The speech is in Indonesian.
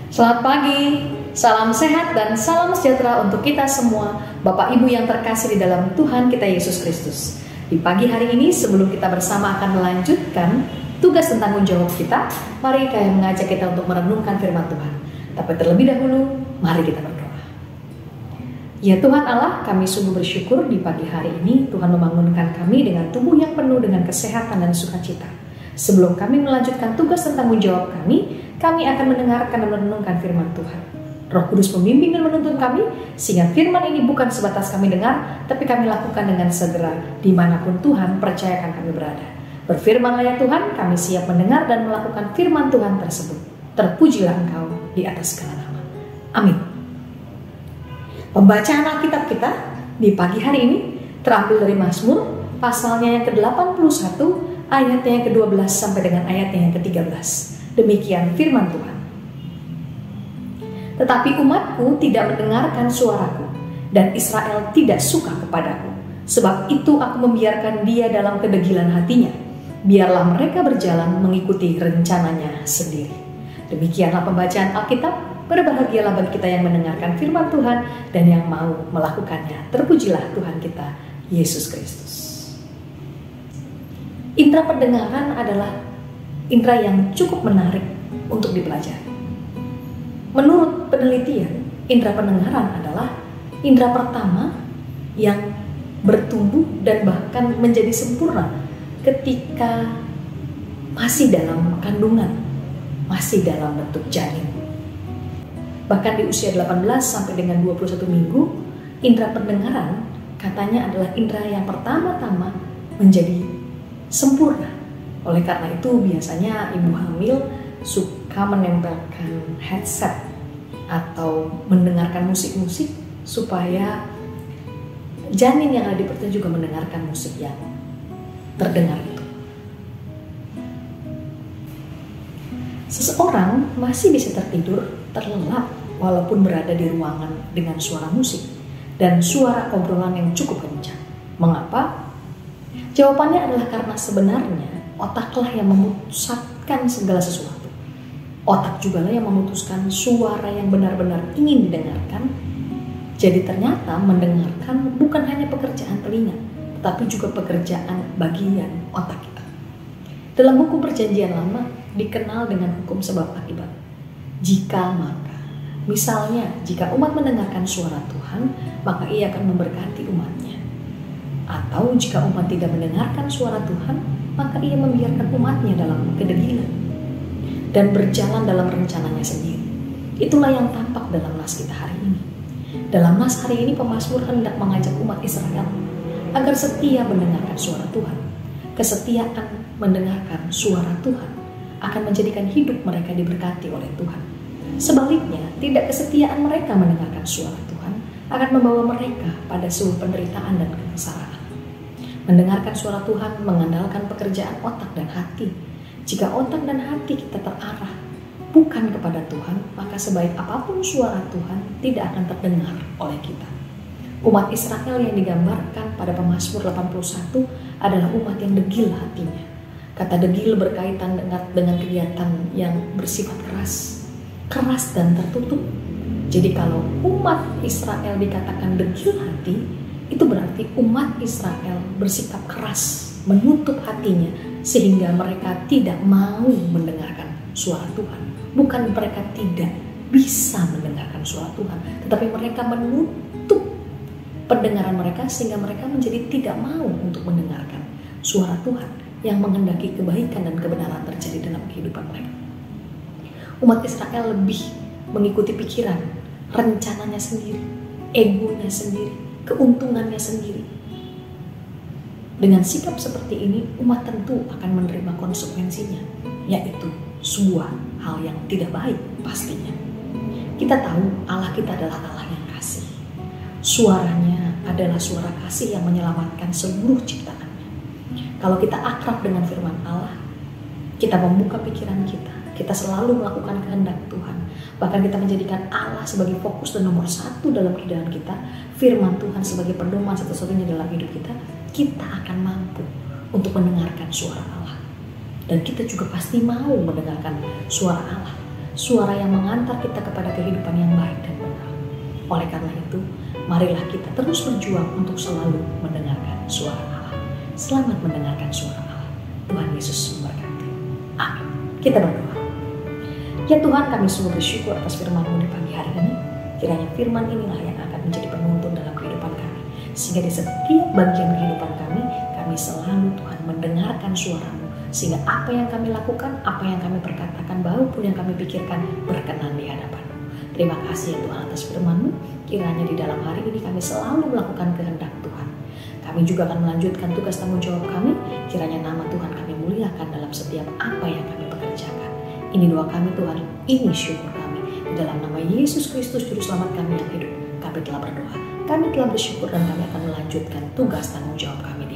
Selamat pagi, salam sehat dan salam sejahtera untuk kita semua, Bapak Ibu yang terkasih di dalam Tuhan kita Yesus Kristus. Di pagi hari ini sebelum kita bersama akan melanjutkan tugas dan tanggung jawab kita, mari saya mengajak kita untuk merenungkan firman Tuhan. Tapi terlebih dahulu, mari kita berdoa. Ya Tuhan Allah, kami sungguh bersyukur di pagi hari ini Tuhan membangunkan kami dengan tubuh yang penuh dengan kesehatan dan sukacita. Sebelum kami melanjutkan tugas dan tanggung jawab kami akan mendengarkan dan merenungkan firman Tuhan. Roh Kudus membimbing dan menuntun kami, sehingga firman ini bukan sebatas kami dengar, tapi kami lakukan dengan segera, dimanapun Tuhan percayakan kami berada. Berfirmanlah ya Tuhan, kami siap mendengar dan melakukan firman Tuhan tersebut. Terpujilah Engkau di atas segala nama. Amin. Pembacaan Alkitab kita di pagi hari ini terambil dari Mazmur, pasalnya yang ke-81, ayatnya yang ke-12 sampai dengan ayatnya yang ke-13. Demikian firman Tuhan. Tetapi umatku tidak mendengarkan suaraku, dan Israel tidak suka kepadaku. Sebab itu aku membiarkan dia dalam kedegilan hatinya. Biarlah mereka berjalan mengikuti rencananya sendiri. Demikianlah pembacaan Alkitab. Berbahagialah bagi kita yang mendengarkan firman Tuhan dan yang mau melakukannya. Terpujilah Tuhan kita, Yesus Kristus. Indra pendengaran adalah indra yang cukup menarik untuk dipelajari. Menurut penelitian, indra pendengaran adalah indra pertama yang bertumbuh dan bahkan menjadi sempurna ketika masih dalam kandungan, masih dalam bentuk janin. Bahkan di usia 18 sampai dengan 21 minggu, indra pendengaran katanya adalah indra yang pertama-tama menjadi sempurna. Oleh karena itu biasanya ibu hamil suka menempelkan headset atau mendengarkan musik-musik supaya janin yang ada di perutnya juga mendengarkan musik yang terdengar itu. Seseorang masih bisa tertidur terlelap walaupun berada di ruangan dengan suara musik dan suara obrolan yang cukup kencang. Mengapa? Jawabannya adalah karena sebenarnya otaklah yang memutuskan segala sesuatu. Otak juga lah yang memutuskan suara yang benar-benar ingin didengarkan. Jadi ternyata mendengarkan bukan hanya pekerjaan telinga, tetapi juga pekerjaan bagian otak kita. Dalam buku Perjanjian Lama dikenal dengan hukum sebab akibat. Jika maka, misalnya jika umat mendengarkan suara Tuhan, maka ia akan memberkati umatnya. Atau jika umat tidak mendengarkan suara Tuhan, maka ia membiarkan umatnya dalam kedegilan dan berjalan dalam rencananya sendiri. Itulah yang tampak dalam nas kita hari ini. Dalam nas hari ini pemazmur hendak mengajak umat Israel agar setia mendengarkan suara Tuhan. Kesetiaan mendengarkan suara Tuhan akan menjadikan hidup mereka diberkati oleh Tuhan. Sebaliknya, tidak kesetiaan mereka mendengarkan suara Tuhan akan membawa mereka pada sebuah penderitaan dan kesengsaraan. Mendengarkan suara Tuhan mengandalkan pekerjaan otak dan hati. Jika otak dan hati kita terarah bukan kepada Tuhan, maka sebaik apapun suara Tuhan tidak akan terdengar oleh kita. Umat Israel yang digambarkan pada Pemazmur 81 adalah umat yang degil hatinya. Kata degil berkaitan dengan kegiatan yang bersifat keras dan tertutup. Jadi kalau umat Israel dikatakan degil hati, itu berarti umat Israel bersikap keras, menutup hatinya sehingga mereka tidak mau mendengarkan suara Tuhan. Bukan mereka tidak bisa mendengarkan suara Tuhan, tetapi mereka menutup pendengaran mereka sehingga mereka menjadi tidak mau untuk mendengarkan suara Tuhan yang menghendaki kebaikan dan kebenaran terjadi dalam kehidupan mereka. Umat Israel lebih mengikuti pikiran, rencananya sendiri, egonya sendiri, keuntungannya sendiri. Dengan sikap seperti ini, umat tentu akan menerima konsekuensinya, yaitu sebuah hal yang tidak baik pastinya. Kita tahu Allah kita adalah Allah yang kasih. Suaranya adalah suara kasih yang menyelamatkan seluruh ciptaannya. Kalau kita akrab dengan firman Allah, kita membuka pikiran kita selalu melakukan kehendak Tuhan. Bahkan kita menjadikan Allah sebagai fokus dan nomor satu dalam kehidupan kita, firman Tuhan sebagai pedoman satu-satunya dalam hidup kita, kita akan mampu untuk mendengarkan suara Allah. Dan kita juga pasti mau mendengarkan suara Allah. suara yang mengantar kita kepada kehidupan yang baik dan benar. Oleh karena itu, marilah kita terus berjuang untuk selalu mendengarkan suara Allah. Selamat mendengarkan suara Allah. Tuhan Yesus memberkati. Amin. Kita berdoa. Ya Tuhan, kami sungguh bersyukur atas firman-Mu di pagi hari ini. Kiranya firman inilah yang akan menjadi penuntun dalam kehidupan kami. Sehingga di setiap bagian kehidupan kami selalu Tuhan mendengarkan suara-Mu. Sehingga apa yang kami lakukan, apa yang kami perkatakan, maupun yang kami pikirkan berkenan di hadapan-Mu. Terima kasih ya Tuhan atas firman-Mu. Kiranya di dalam hari ini kami selalu melakukan kehendak Tuhan. Kami juga akan melanjutkan tugas tanggung jawab kami. Kiranya nama Tuhan kami muliakan dalam setiap apa yang kami pekerjakan. Ini doa kami Tuhan, ini syukur kami. Di dalam nama Yesus Kristus Juru Selamat kami yang hidup, kami telah berdoa. Kami telah bersyukur dan kami akan melanjutkan tugas tanggung jawab kami